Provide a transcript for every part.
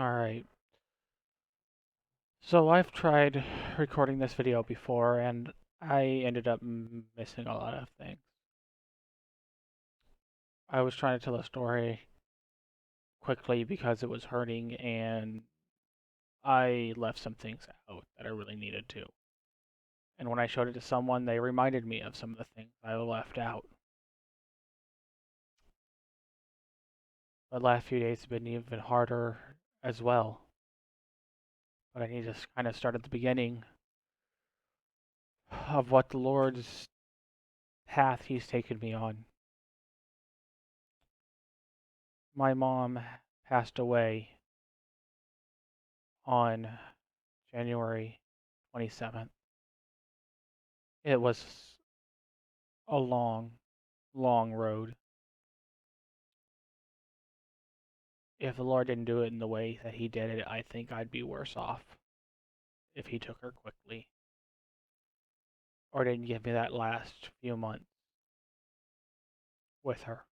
Alright, so I've tried recording this video before and I ended up missing a lot of things. I was trying to tell a story quickly because it was hurting and I left some things out that I really needed to. And when I showed it to someone, they reminded me of some of the things I left out. The last few days have been even harder as well, but I need to kind of start at the beginning of what the Lord's path He's taken me on. My mom passed away on January 27th. It was a long, long road. If the Lord didn't do it in the way that He did it, I think I'd be worse off if He took her quickly or didn't give me that last few months with her.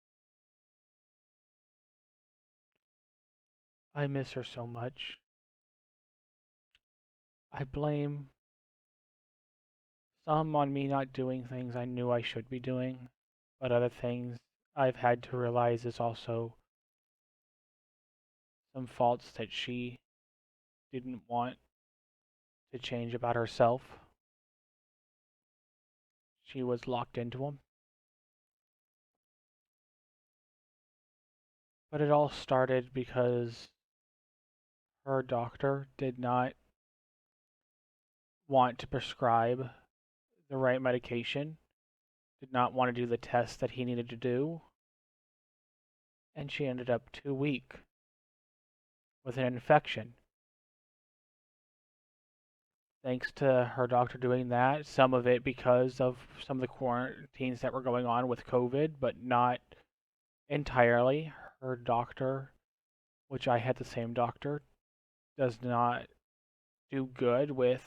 I miss her so much. I blame some on me not doing things I knew I should be doing, but other things I've had to realize is also some faults that she didn't want to change about herself. She was locked into them. But it all started because her doctor did not want to prescribe the right medication, did not want to do the tests that he needed to do, and she ended up too weak with an infection. Thanks to her doctor doing that, some of it because of some of the quarantines that were going on with COVID, but not entirely. Her doctor, which I had the same doctor, does not do good with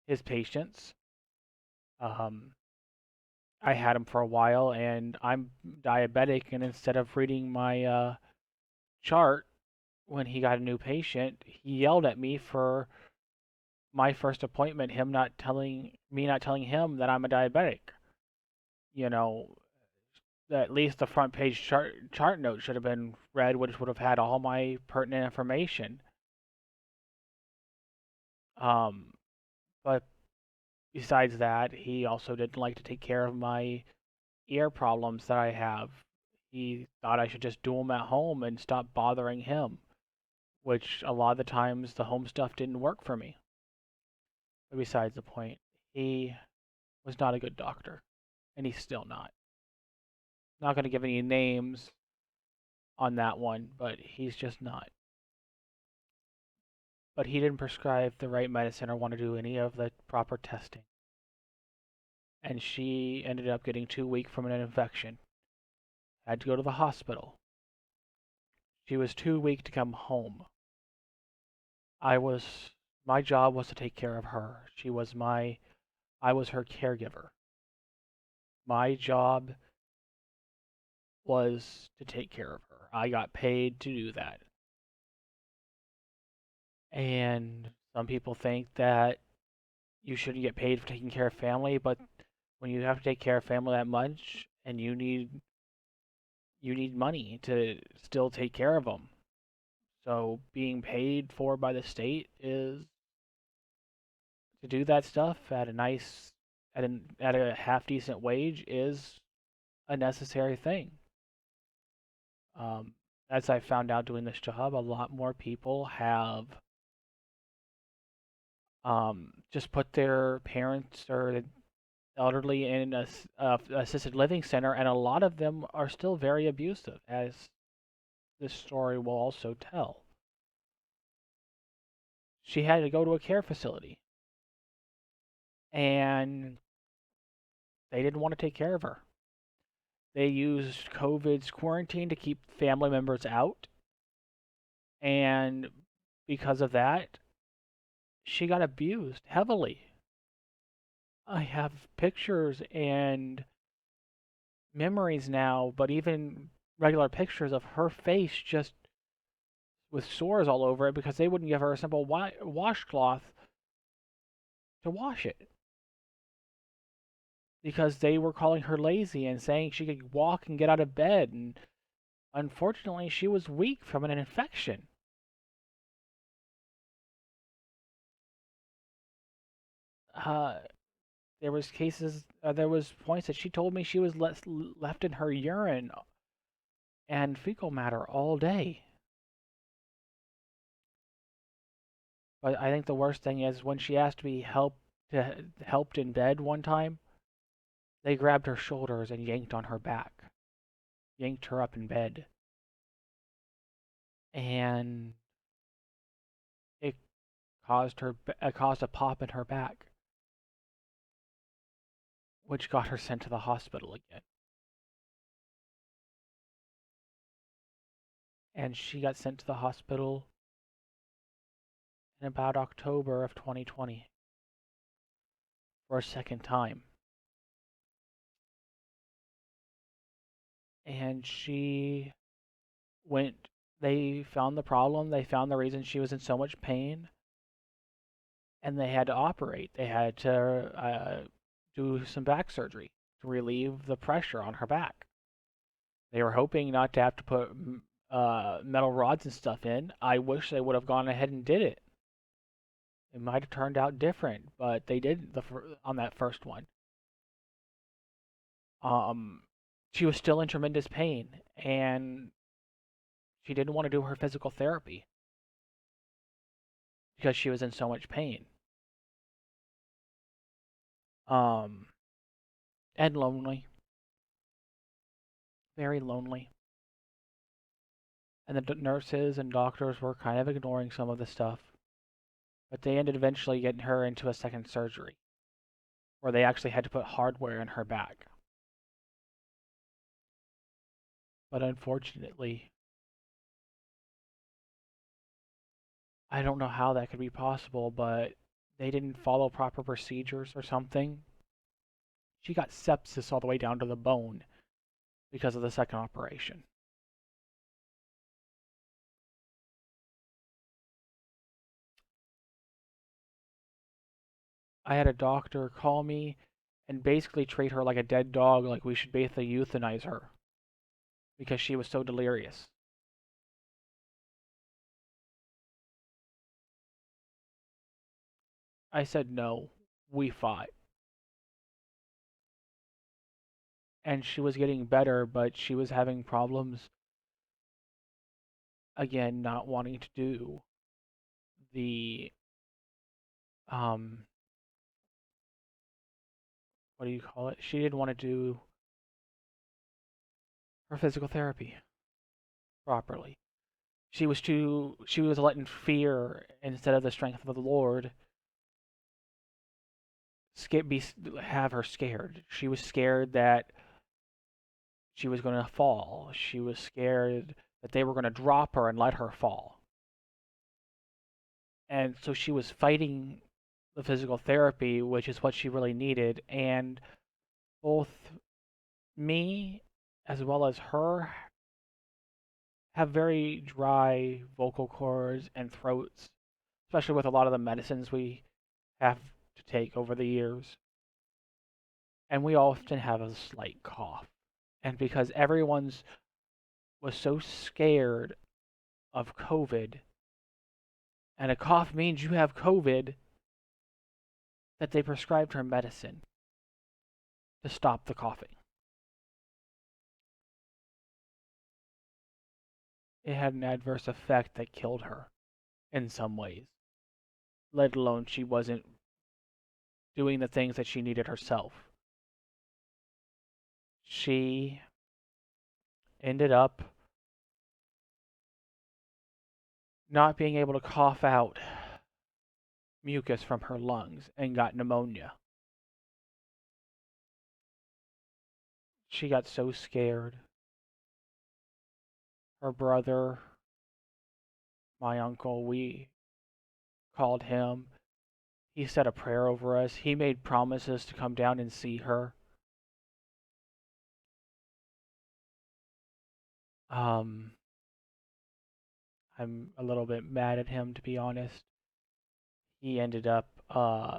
his patients. Um, I had him for a while, and I'm diabetic, and instead of reading my chart when he got a new patient, he yelled at me for my first appointment, him not telling me not telling him that I'm a diabetic. You know, at least the front page chart note should have been read, which would have had all my pertinent information. Um, but besides that, he also didn't like to take care of my ear problems that I have. He thought I should just do them at home and stop bothering him, which a lot of the times the home stuff didn't work for me. But besides the point, he was not a good doctor, and he's still not. Not going to give any names on that one, but he's just not. But he didn't prescribe the right medicine or want to do any of the proper testing. And she ended up getting too weak from an infection. Had to go to the hospital. She was too weak to come home. I was my job was to take care of her. I was her caregiver. My job was to take care of her. I got paid to do that. And some people think that you shouldn't get paid for taking care of family, but when you have to take care of family that much and you need money to still take care of them. So being paid for by the state is to do that stuff at a nice at a half decent wage is a necessary thing. Um, as I found out doing this job, a lot more people have just put their parents or elderly in a assisted living center, and a lot of them are still very abusive, as this story will also tell. She had to go to a care facility, and they didn't want to take care of her. They used COVID's quarantine to keep family members out, and because of that, she got abused heavily. I have pictures and memories now, but even regular pictures of her face just with sores all over it because they wouldn't give her a simple washcloth to wash it because they were calling her lazy and saying she could walk and get out of bed. And unfortunately, she was weak from an infection. Uh, there was points that she told me she was left in her urine and fecal matter all day. But I think the worst thing is when she asked to be helped in bed one time, they grabbed her shoulders and yanked on her back, yanked her up in bed, and it caused a pop in her back, which got her sent to the hospital again. And she got sent to the hospital in about October of 2020 for a second time. And she went, they found the problem, they found the reason she was in so much pain, and they had to operate. They had to do some back surgery to relieve the pressure on her back. They were hoping not to have to put metal rods and stuff in. I wish they would have gone ahead and did it. It might have turned out different, but they did on that first one. Um, she was still in tremendous pain, and she didn't want to do her physical therapy because she was in so much pain. Um, and lonely, very lonely. And the nurses and doctors were kind of ignoring some of the stuff, but they ended eventually getting her into a second surgery where they actually had to put hardware in her back. But unfortunately, I don't know how that could be possible, but they didn't follow proper procedures or something. She got sepsis all the way down to the bone because of the second operation. I had a doctor call me and basically treat her like a dead dog, like we should basically euthanize her because she was so delirious. I said no. We fought. And she was getting better, but she was having problems again, not wanting to do the um what do you call it? She didn't want to do her physical therapy properly. She was letting fear instead of the strength of the Lord be have her scared. She was scared that she was going to fall. She was scared that they were going to drop her and let her fall. And so she was fighting the physical therapy, which is what she really needed. And both me as well as her have very dry vocal cords and throats, especially with a lot of the medicines we have to take over the years. And we often have a slight cough. And because everyone's was so scared of COVID, and a cough means you have COVID, that they prescribed her medicine to stop the coughing. It had an adverse effect that killed her in some ways, let alone she wasn't doing the things that she needed herself. She ended up not being able to cough out mucus from her lungs and got pneumonia. She got so scared. Her brother, my uncle, we called him. He said a prayer over us. He made promises to come down and see her. Um, I'm a little bit mad at him, to be honest. He ended up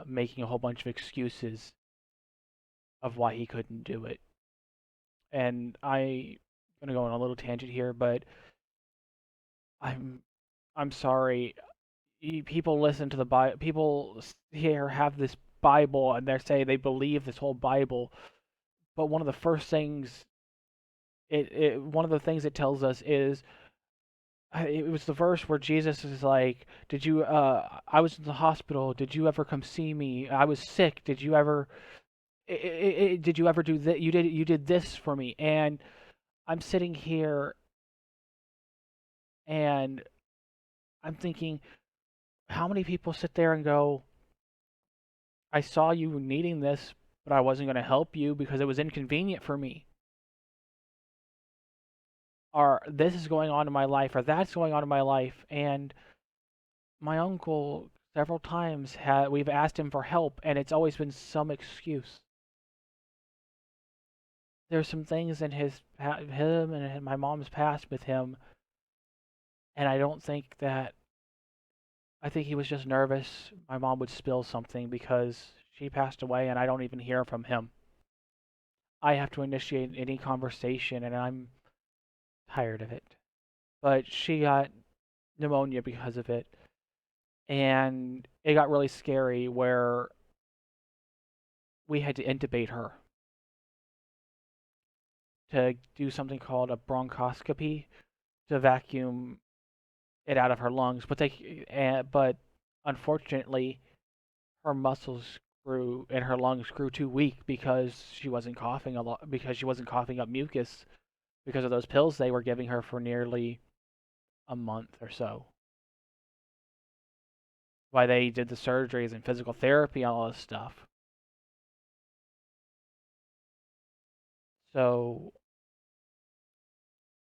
making a whole bunch of excuses of why he couldn't do it. And I'm gonna go on a little tangent here, but I'm I'm sorry. People listen to the Bible. People here have this Bible, and they say they believe this whole Bible. But one of the first things one of the things it tells us is it was the verse where Jesus is like, "Did you? I was in the hospital. Did you ever come see me? I was sick. Did you ever? Did you ever do that? You did this for me." And I'm sitting here and I'm thinking, how many people sit there and go, "I saw you needing this, but I wasn't going to help you because it was inconvenient for me." Or this is going on in my life, or that's going on in my life, and my uncle several times we've asked him for help, and it's always been some excuse. There's some things in him and my mom's past with him, and I don't think that. I think he was just nervous my mom would spill something because she passed away, and I don't even hear from him. I have to initiate any conversation, and I'm tired of it. But she got pneumonia because of it, and it got really scary where we had to intubate her to do something called a bronchoscopy to vacuum it out of her lungs. But unfortunately, her muscles grew and her lungs grew too weak because she wasn't coughing a lot because she wasn't coughing up mucus because of those pills they were giving her for nearly a month or so. Why they did the surgeries and physical therapy and all this stuff. So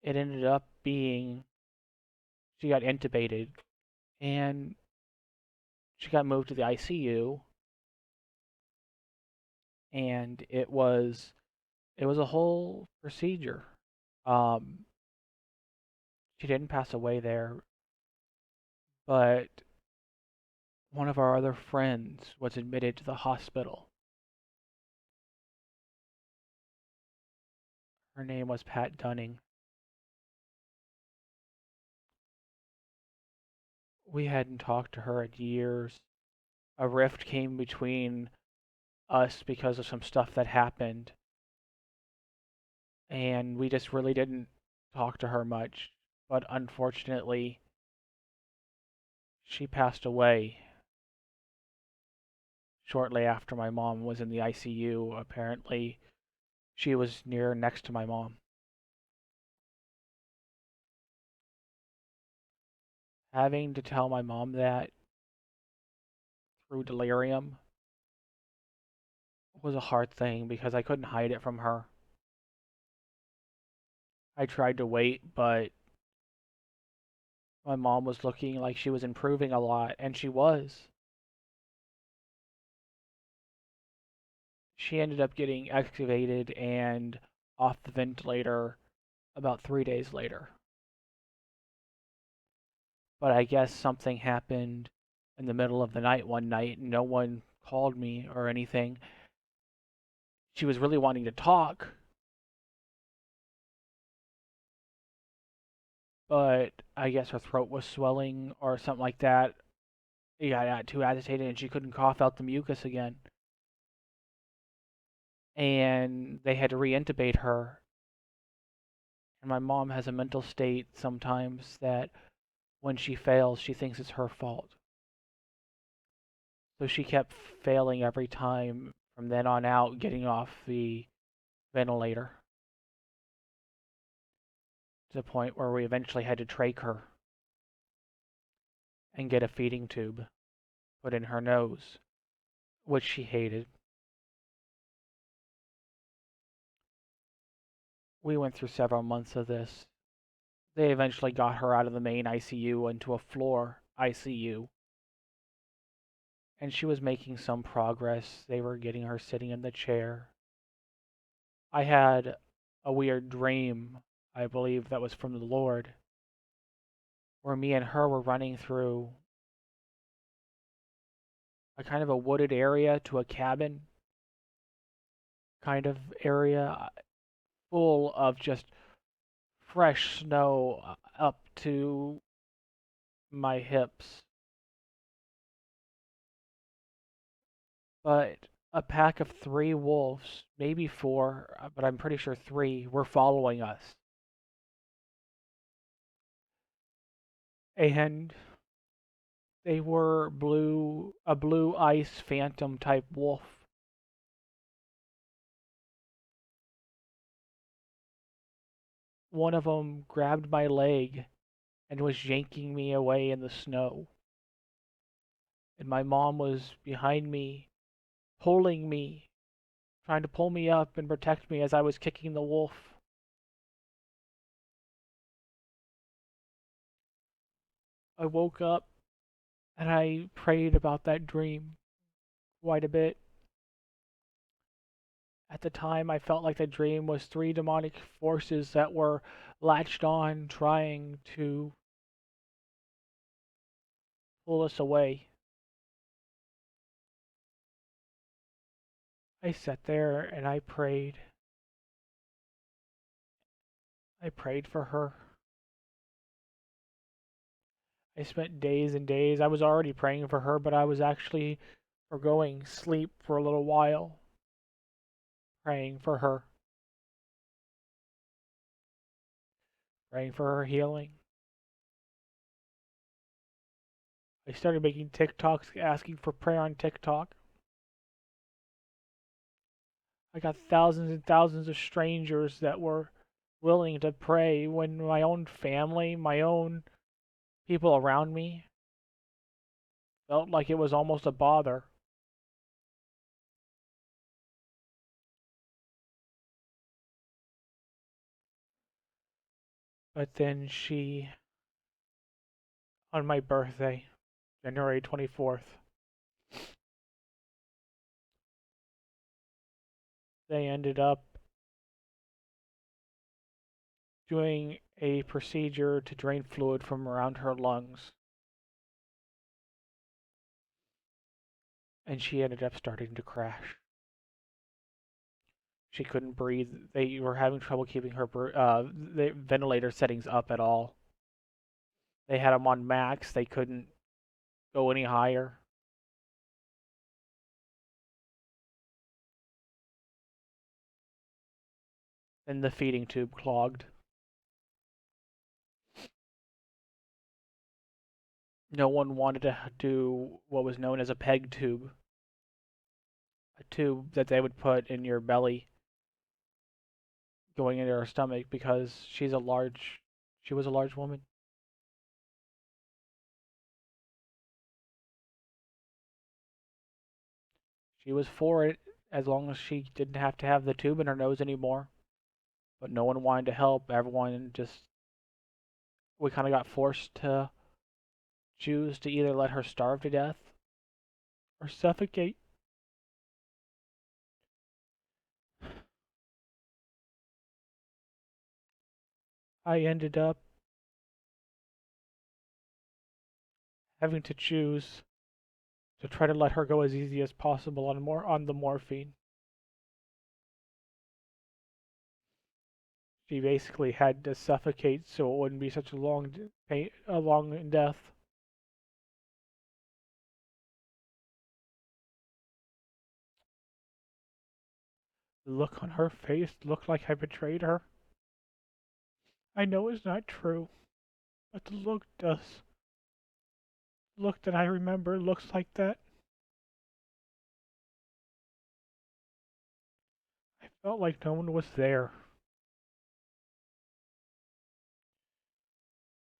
it ended up being she got intubated and she got moved to the ICU, and it was a whole procedure. Um, she didn't pass away there, but one of our other friends was admitted to the hospital. Her name was Pat Dunning. We hadn't talked to her in years. A rift came between us because of some stuff that happened, and we just really didn't talk to her much. But unfortunately, she passed away shortly after my mom was in the ICU. Apparently, she was near next to my mom. Having to tell my mom that through delirium was a hard thing because I couldn't hide it from her. I tried to wait, but my mom was looking like she was improving a lot, and she was. She ended up getting extubated and off the ventilator about 3 days later. But I guess something happened in the middle of the night one night. No one called me or anything. She was really wanting to talk, but I guess her throat was swelling or something like that. It got too agitated and she couldn't cough out the mucus again. And they had to reintubate her. And my mom has a mental state sometimes that when she fails, she thinks it's her fault. So she kept failing every time from then on out, getting off the ventilator to the point where we eventually had to trach her and get a feeding tube put in her nose, which she hated. We went through several months of this. They eventually got her out of the main ICU into a floor ICU, and she was making some progress. They were getting her sitting in the chair. I had a weird dream, I believe that was from the Lord, where me and her were running through a kind of a wooded area to a cabin kind of area full of just fresh snow up to my hips. But a pack of three wolves, maybe four, but I'm pretty sure three, were following us. And they were a blue ice phantom type wolf. One of them grabbed my leg and was yanking me away in the snow. And my mom was behind me, pulling me, trying to pull me up and protect me as I was kicking the wolf. I woke up and I prayed about that dream quite a bit. At the time, I felt like the dream was three demonic forces that were latched on, trying to pull us away. I sat there and I prayed. I prayed for her. I spent days and days. I was already praying for her, but I was actually foregoing sleep for a little while, praying for her, praying for her healing. I started making TikToks asking for prayer on TikTok. I got thousands and thousands of strangers that were willing to pray when my own family, my own people around me felt like it was almost a bother. But then on my birthday, January 24th, they ended up doing a procedure to drain fluid from around her lungs. And she ended up starting to crash. She couldn't breathe. They were having trouble keeping her the ventilator settings up at all. They had them on max. They couldn't go any higher. And the feeding tube clogged. No one wanted to do what was known as a peg tube, a tube that they would put in your belly going into her stomach because she was a large woman. She was for it as long as she didn't have to have the tube in her nose anymore. But no one wanted to help. Everyone just, we kind of got forced to choose to either let her starve to death or suffocate. I ended up having to choose to try to let her go as easy as possible on the morphine. She basically had to suffocate so it wouldn't be such a a long death. The look on her face looked like I betrayed her. I know it's not true, but the look does. The look that I remember looks like that. I felt like no one was there.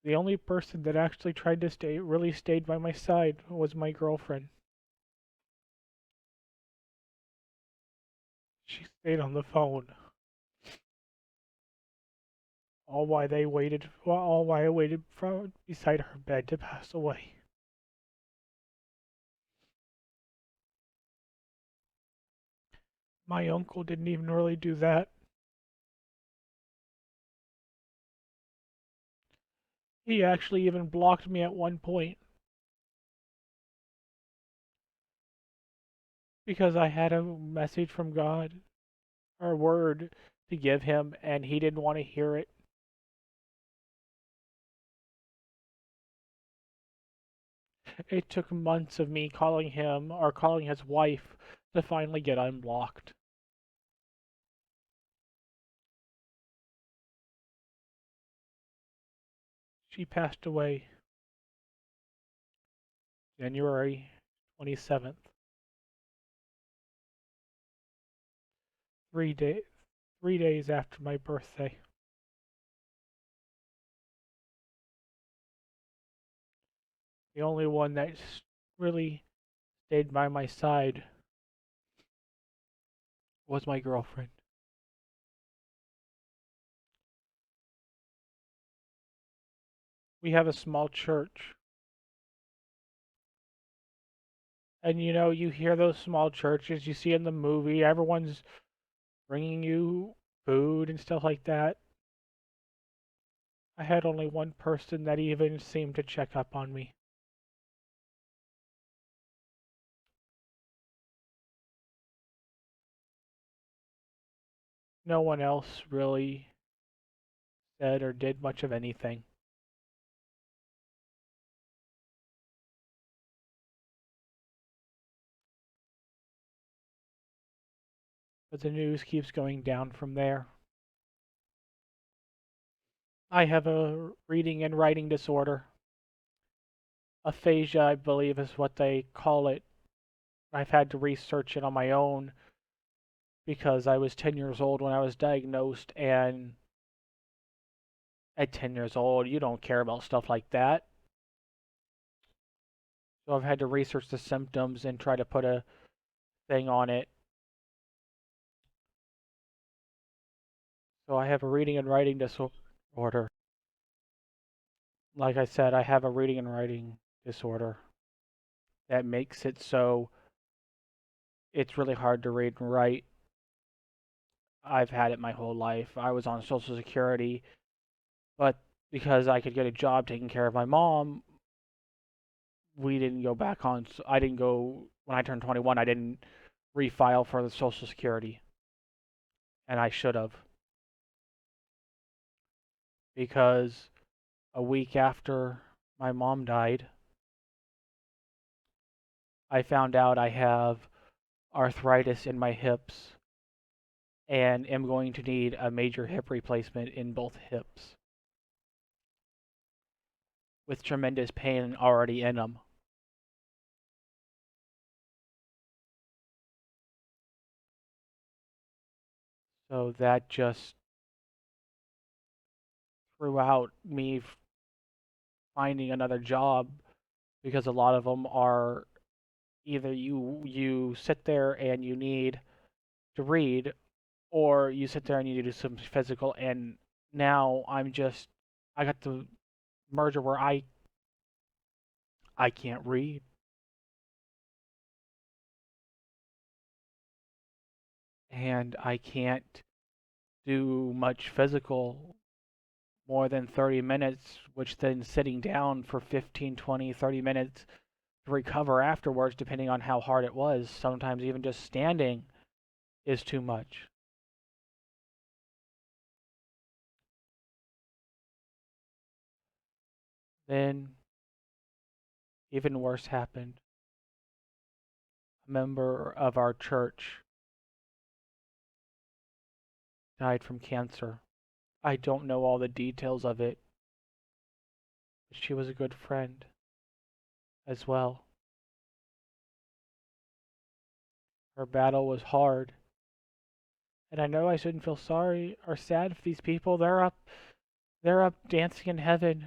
The only person that actually tried to really stayed by my side was my girlfriend. She stayed on the phone all while I waited beside her bed to pass away. My uncle didn't even really do that. He actually even blocked me at one point because I had a message from God or a word to give him and he didn't want to hear it. It took months of me calling him or calling his wife to finally get unblocked. She passed away January 27th, 3 days 3 days after my birthday. The only one that really stayed by my side was my girlfriend. We have a small church. And you hear those small churches you see in the movie, everyone's bringing you food and stuff like that. I had only one person that even seemed to check up on me. No one else really said or did much of anything. But the news keeps going down from there. I have a reading and writing disorder. Aphasia, I believe, is what they call it. I've had to research it on my own because I was 10 years old when I was diagnosed, and at 10 years old, you don't care about stuff like that. So I've had to research the symptoms and try to put a thing on it. So I have a reading and writing disorder. Like I said, I have a reading and writing disorder that makes it so it's really hard to read and write. I've had it my whole life. I was on Social Security, but because I could get a job taking care of my mom, we didn't go back on. I didn't go when I turned 21. I didn't refile for the Social Security, and I should have because a week after my mom died, I found out I have arthritis in my hips and am going to need a major hip replacement in both hips with tremendous pain already in them. So that just threw out me finding another job because a lot of them are either you sit there and you need to read or you sit there and you do some physical, and now I got the merger where I can't read and I can't do much physical more than 30 minutes, which then sitting down for 15, 20, 30 minutes to recover afterwards, depending on how hard it was. Sometimes even just standing is too much. Then, even worse happened. A member of our church died from cancer. I don't know all the details of it, but she was a good friend as well. Her battle was hard, and I know I shouldn't feel sorry or sad for these people. They're up dancing in heaven.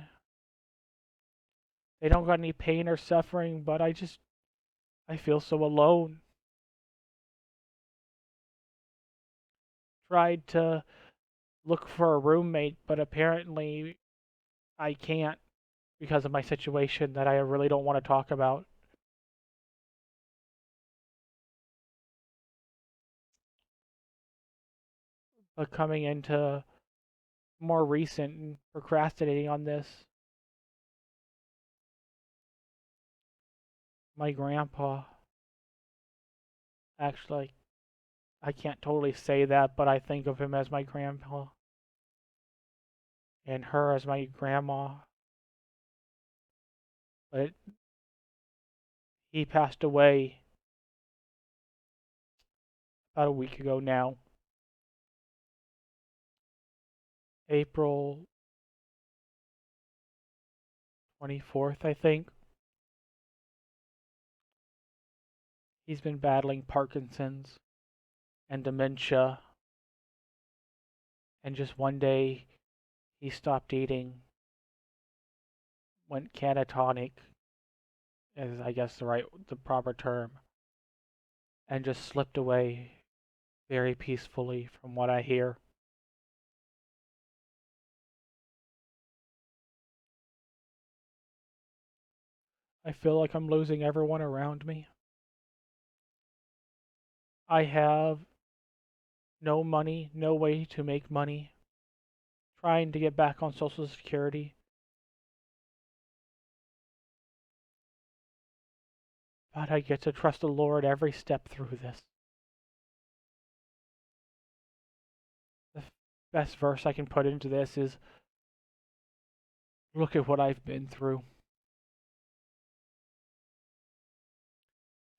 They don't got any pain or suffering, but I feel so alone. Tried to look for a roommate, but apparently I can't because of my situation that I really don't want to talk about. But coming into more recent and procrastinating on this, My grandpa, actually, I can't totally say that, but I think of him as my grandpa and her as my grandma. But he passed away about a week ago now, April 24th, I think. He's been battling Parkinson's and dementia, and just one day he stopped eating, went catatonic, is I guess the proper term, and just slipped away very peacefully from what I hear. I feel like I'm losing everyone around me. I have no money, no way to make money, trying to get back on Social Security, but I get to trust the Lord every step through this. The best verse I can put into this is, look at what I've been through.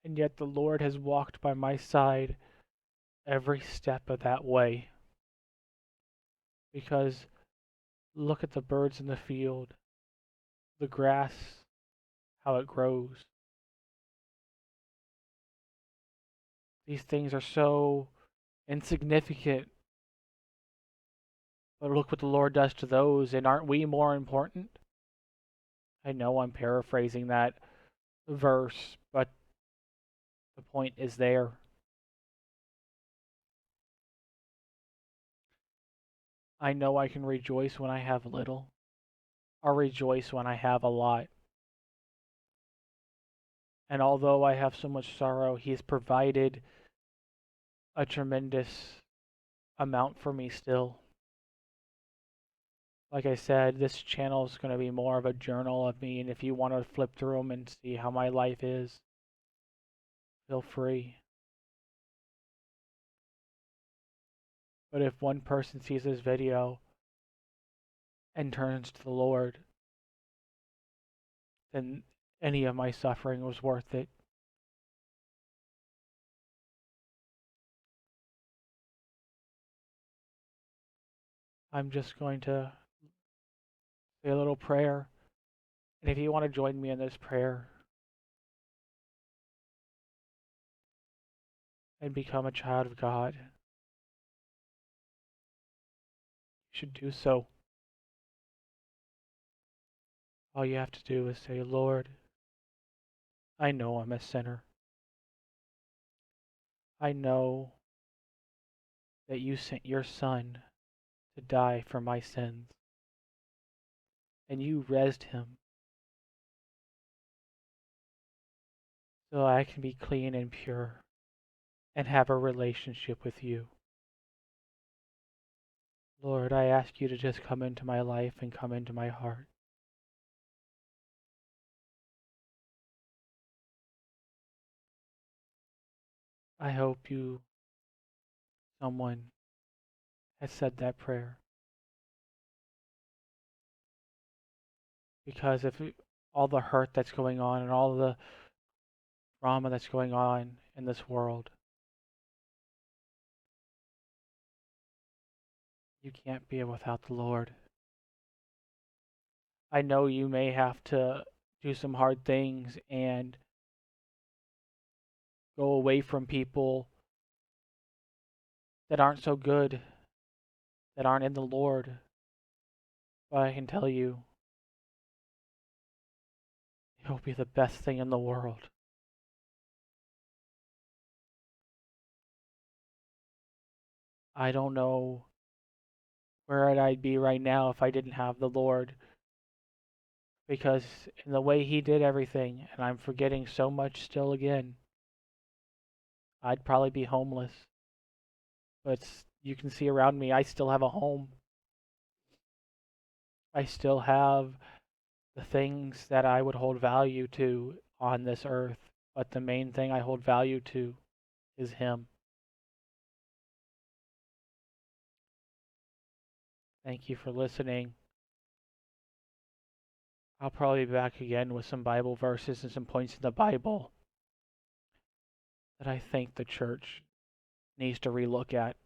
And yet the Lord has walked by my side every step of that way. Because look at the birds in the field, the grass, how it grows. These things are so insignificant, but look what the Lord does to those, and aren't we more important? I know I'm paraphrasing that verse, but the point is there. I know I can rejoice when I have little, or rejoice when I have a lot. And although I have so much sorrow, He has provided a tremendous amount for me still. Like I said, this channel is going to be more of a journal of me, and if you want to flip through them and see how my life is, feel free. But if one person sees this video and turns to the Lord, then any of my suffering was worth it. I'm just going to say a little prayer, and if you want to join me in this prayer and become a child of God, you should do so. All you have to do is say, Lord, I know I'm a sinner. I know that you sent your Son to die for my sins, and you raised him so I can be clean and pure and have a relationship with you. Lord, I ask you to just come into my life and come into my heart. I hope someone has said that prayer. Because all the hurt that's going on and all the drama that's going on in this world, you can't be without the Lord. I know you may have to do some hard things and go away from people that aren't so good, that aren't in the Lord. But I can tell you, it'll be the best thing in the world. I don't know where I'd be right now if I didn't have the Lord. Because in the way He did everything, and I'm forgetting so much still again, I'd probably be homeless. But you can see around me, I still have a home. I still have the things that I would hold value to on this earth. but the main thing I hold value to is Him. Thank you for listening. I'll probably be back again with some Bible verses and some points in the Bible that I think the church needs to relook at.